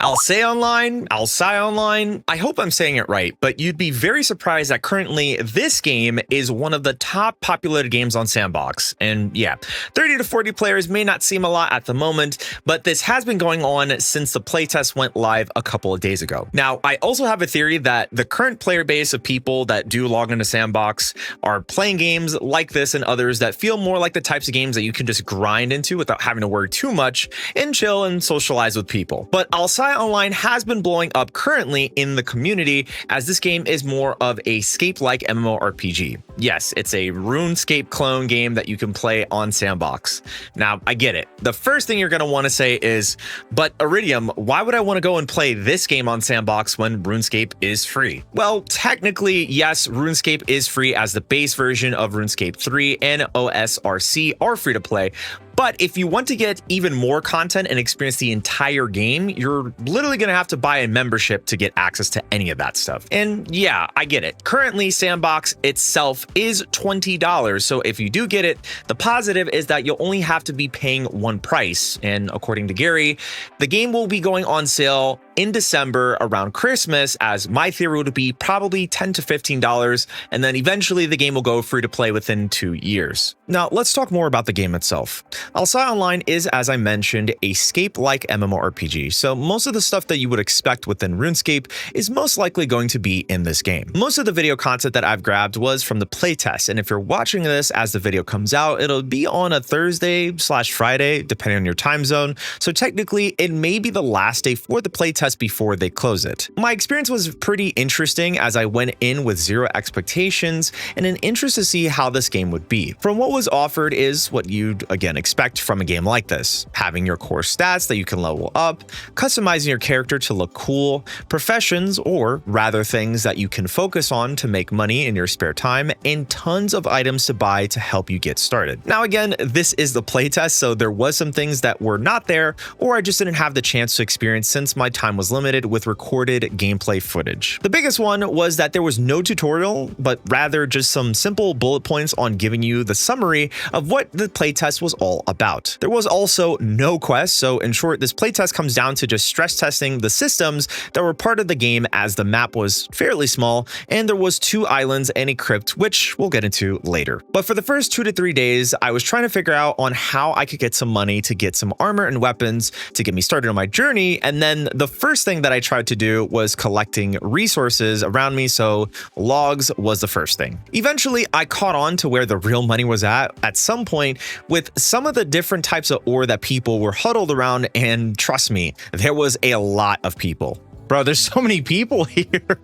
I'll say online. I hope I'm saying it right, but you'd be very surprised that currently this game is one of the top populated games on S&box. And yeah, 30 to 40 players may not seem a lot at the moment, but this has been going on since the playtest went live a couple of days ago. Now, I also have a theory that the current player base of people that do log into S&box are playing games like this and others that feel more like the types of games that you can just grind into without having to worry too much and chill and socialize with people. But I'll say Online has been blowing up currently in the community as this game is more of a Scape-like MMORPG. Yes, it's a RuneScape clone game that you can play on S&box. Now, I get it. The first thing you're going to want to say is, but Iridium, why would I want to go and play this game on S&box when RuneScape is free? Well, technically, yes, RuneScape is free as the base version of RuneScape 3 and OSRC are free to play. But if you want to get even more content and experience the entire game, you're literally going to have to buy a membership to get access to any of that stuff. And yeah, I get it. Currently, S&box itself is $20. So if you do get it, the positive is that you'll only have to be paying one price. And according to Gary, the game will be going on sale in December around Christmas, as my theory would be probably $10 to $15, and then eventually the game will go free to play within 2 years. Now, let's talk more about the game itself. Alcai Online is, as I mentioned, a Scape-like MMORPG, so most of the stuff that you would expect within RuneScape is most likely going to be in this game. Most of the video content that I've grabbed was from the playtest, and if you're watching this as the video comes out, it'll be on a Thursday/Friday, depending on your time zone, so technically it may be the last day for the playtest before they close it. My experience was pretty interesting as I went in with zero expectations and an interest to see how this game would be. From what was offered is what you'd again expect from a game like this. Having your core stats that you can level up, customizing your character to look cool, professions or rather things that you can focus on to make money in your spare time, and tons of items to buy to help you get started. Now again, this is the playtest, so there was some things that were not there or I just didn't have the chance to experience since my time was limited with recorded gameplay footage. The biggest one was that there was no tutorial, but rather just some simple bullet points on giving you the summary of what the playtest was all about. There was also no quest, so in short, this playtest comes down to just stress testing the systems that were part of the game as the map was fairly small and there was 2 islands and a crypt, which we'll get into later. But for the first 2 to 3 days, I was trying to figure out on how I could get some money to get some armor and weapons to get me started on my journey, and then the first thing that I tried to do was collecting resources around me, so logs was the first thing. Eventually, I caught on to where the real money was at some point with some of the different types of ore that people were huddled around, and trust me, there was a lot of people. Bro, there's so many people here.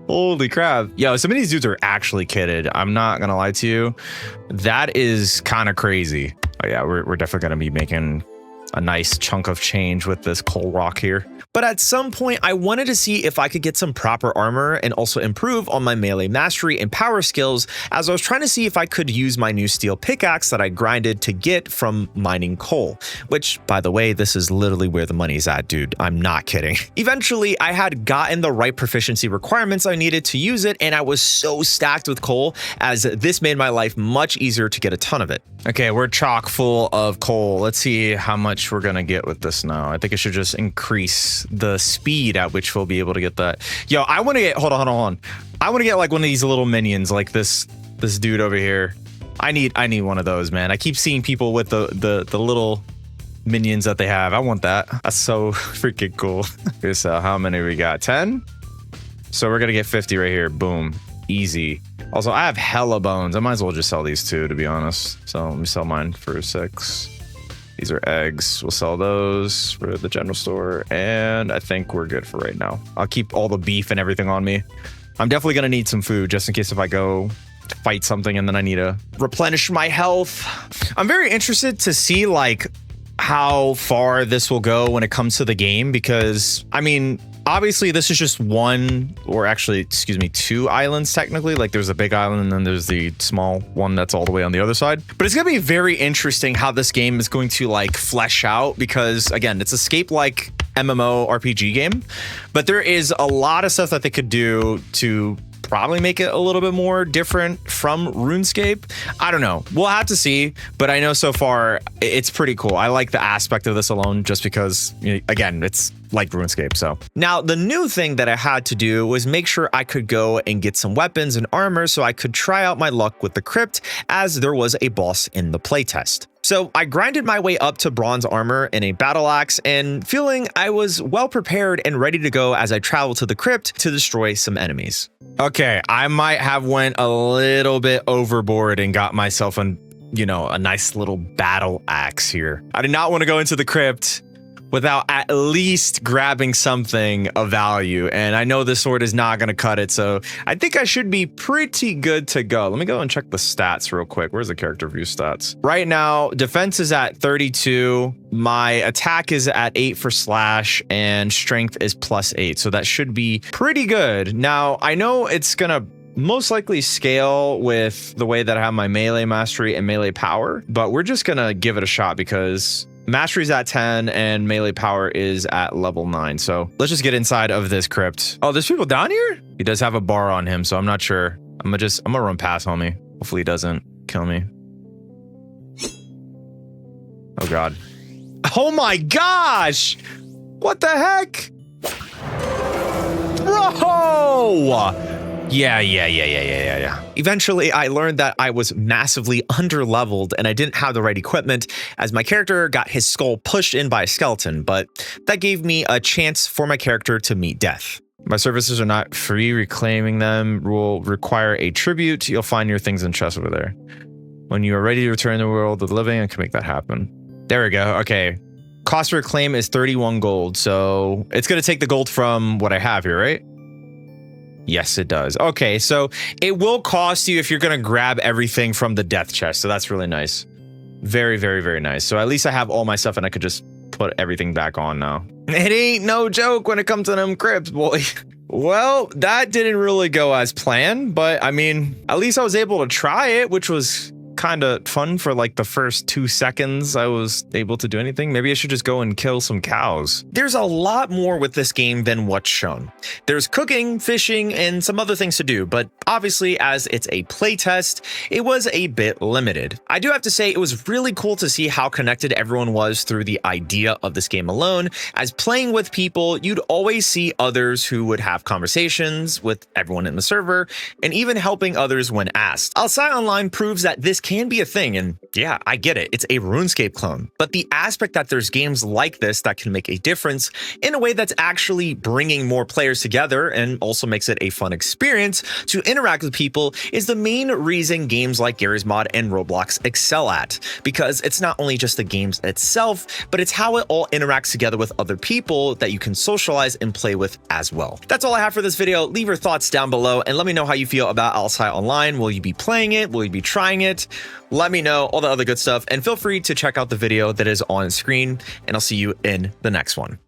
Holy crap. Yo, some of these dudes are actually kitted. I'm not gonna lie to you. That is kind of crazy. Oh yeah, we're definitely gonna be making a nice chunk of change with this coal rock here. But at some point, I wanted to see if I could get some proper armor and also improve on my melee mastery and power skills, as I was trying to see if I could use my new steel pickaxe that I grinded to get from mining coal, which, by the way, this is literally where the money's at, dude. I'm not kidding. Eventually, I had gotten the right proficiency requirements I needed to use it, and I was so stacked with coal as this made my life much easier to get a ton of it. Okay, we're chock full of coal. Let's see how much we're gonna get with this now. I think it should just increase the speed at which we'll be able to get that. Yo, I want to get, hold on. I want to get like one of these little minions, like this dude over here. I need one of those, man. I keep seeing people with the little minions that they have. I want that. That's so freaking cool. Okay, so how many we got? 10? So we're gonna get 50 right here. Boom. Easy. Also, I have hella bones. I might as well just sell these 2, to be honest. So let me sell mine for 6. These are eggs. We'll sell those for the general store. And I think we're good for right now. I'll keep all the beef and everything on me. I'm definitely going to need some food just in case if I go to fight something and then I need to replenish my health. I'm very interested to see like how far this will go when it comes to the game, because I mean, obviously this is just one, or actually, excuse me, 2 islands technically. Like there's a big island and then there's the small one that's all the way on the other side. But it's gonna be very interesting how this game is going to like flesh out, because again, it's Escape-like MMORPG game, but there is a lot of stuff that they could do to probably make it a little bit more different from RuneScape. I don't know. We'll have to see, but I know so far it's pretty cool. I like the aspect of this alone just because, you know, again, it's like RuneScape. So now the new thing that I had to do was make sure I could go and get some weapons and armor so I could try out my luck with the crypt, as there was a boss in the playtest. So I grinded my way up to bronze armor and a battle axe, and feeling I was well prepared and ready to go as I traveled to the crypt to destroy some enemies. Okay, I might have went a little bit overboard and got myself a nice little battle axe here. I did not want to go into the crypt without at least grabbing something of value. And I know this sword is not going to cut it, so I think I should be pretty good to go. Let me go and check the stats real quick. Where's the character view stats? Right now, defense is at 32. My attack is at 8 for slash, and strength is +8. So that should be pretty good. Now, I know it's going to most likely scale with the way that I have my melee mastery and melee power, but we're just going to give it a shot because mastery's at 10 and melee power is at level 9. So let's just get inside of this crypt. Oh, there's people down here? He does have a bar on him, so I'm not sure. I'm gonna run past homie. Hopefully he doesn't kill me. Oh God. Oh my gosh! What the heck? Bro! Yeah. Eventually, I learned that I was massively underleveled and I didn't have the right equipment, as my character got his skull pushed in by a skeleton, but that gave me a chance for my character to meet death. My services are not free. Reclaiming them will require a tribute. You'll find your things in chests over there. When you are ready to return to the world of the living, I can make that happen. There we go. Okay. Cost to reclaim is 31 gold, so it's going to take the gold from what I have here, right? Yes, it does. Okay, so it will cost you if you're going to grab everything from the death chest. So that's really nice. Very, very, very nice. So at least I have all my stuff and I could just put everything back on now. It ain't no joke when it comes to them crypts, boy. Well, that didn't really go as planned, but I mean, at least I was able to try it, which was kind of fun for like the first 2 seconds I was able to do anything. Maybe I should just go and kill some cows. There's a lot more with this game than what's shown. There's cooking, fishing, and some other things to do, but obviously as it's a playtest, it was a bit limited. I do have to say it was really cool to see how connected everyone was through the idea of this game alone. As playing with people, you'd always see others who would have conversations with everyone in the server, and even helping others when asked. Alsai Online proves that this can be a thing, and yeah, I get it, it's a RuneScape clone, but the aspect that there's games like this that can make a difference in a way that's actually bringing more players together and also makes it a fun experience to interact with people is the main reason games like Garry's Mod and Roblox excel at, because it's not only just the games itself, but it's how it all interacts together with other people that you can socialize and play with as well. That's all I have for this video. Leave your thoughts down below and let me know how you feel about Alsai Online. Will you be playing it? Will you be trying it? Let me know, all the other good stuff, and feel free to check out the video that is on screen, and I'll see you in the next one.